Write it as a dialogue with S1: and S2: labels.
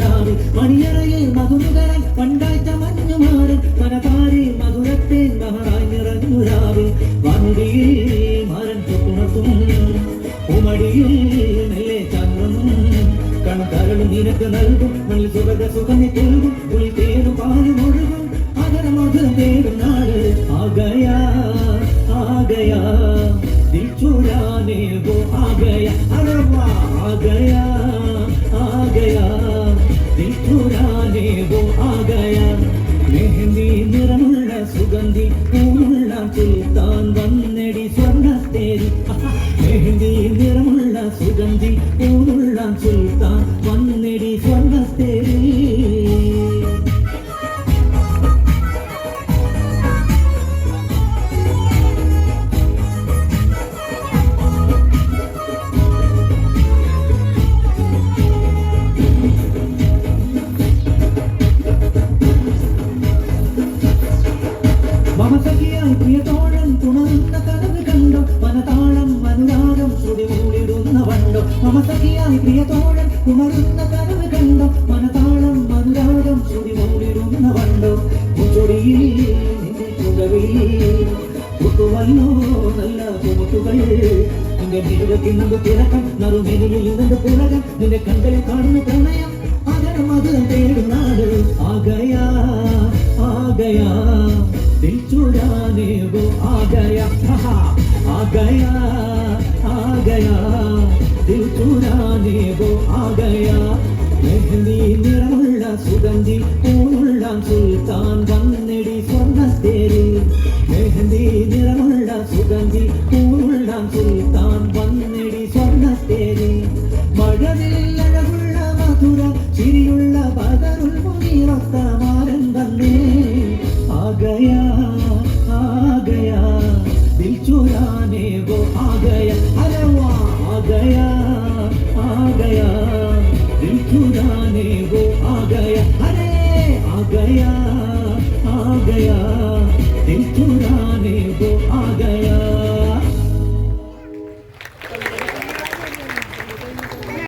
S1: രാവിൽ മണിയറയിൽ മധുനുകരൻ പണ്ടാഴ്ച മഞ്ഞുമാറും മനതാരി മധുരത്തെ മഹറായി നിറഞ്ഞു രാവിൽ വന്തിയിൽ മരൻ തുണത്തും ഉമടിയിൽ മെല്ലെ ചന്ദ്രനും കൺകരളും നിനക്ക് നൽകും മണി സുഖ സുഖമി നൽകും ഉളി തേനും പാലും ഒഴുകും അകര മധുരം തേടും നാട് ആകയാ ആകയാ दिल चुराने वो आ गया अरे वाह आ गया दिल चुराने वो आ गया मेहंदी निरमुള്ള സുഗന്ധി പൂമുള്ള സുൽത്താൻ വന്നെടി സ്വർണ്ണത്തേരി മെഹന്തി നിറമുള്ള സുഗന്ധി പൂമുള്ള സുൽത്താൻ വന്നെടി സ്വർണ്ണത്തേരി മമസഖിയായി പ്രിയതോഴൻ തുണറുന്ന കനവ് കണ്ടോ മനതാളം അനുരാഗം ശ്രുതി മൂടിടുന്ന വണ്ടോ മമസഖിയായി പ്രിയതോഴൻ തുണറുന്ന കനവ് കണ്ടോ മനതാളം അനുരാഗം ശ്രുതി മൂടിടുന്ന വണ്ടോ മുച്ചൊടിയിൽ നിന്റെ ചുടവിൽ പുട്ടുവല്ലോ നല്ല പൂമുട്ടുകൾ നിന്റെ നിരുവക്കിന്നത് തിളക്കം നറുമെനിയിൽ നിന്റെ പുളകം നിന്റെ കണ്കളിൽ കാണുന്ന പ്രണയം അകരം മധുരം തേടും നാട് ആകയാ ആകയാ दिल चुराने वो आ गया आ गया दिल चुराने वो आ गया मेहंदी निरमुള്ള സുഗന്ധി പൂമുള്ള സുൽത്താൻ വന്നെടി സ്വർണ്ണത്തേരി മെഹന്തി നിറമുള്ള സുഗന്ധി പൂമുള്ള സുൽത്താൻ വന്നെടി സ്വർണ്ണത്തേരി മഴവിൽ അഴകുള്ള മധുര ചിരിയുള്ള ബദറുൽ മുനീറത്ത മാരൻ വന്നേ आ गया दिल चुराने वो आ गया अरे वाह आ गया दिल चुराने वो आ गया अरे आ गया दिल चुराने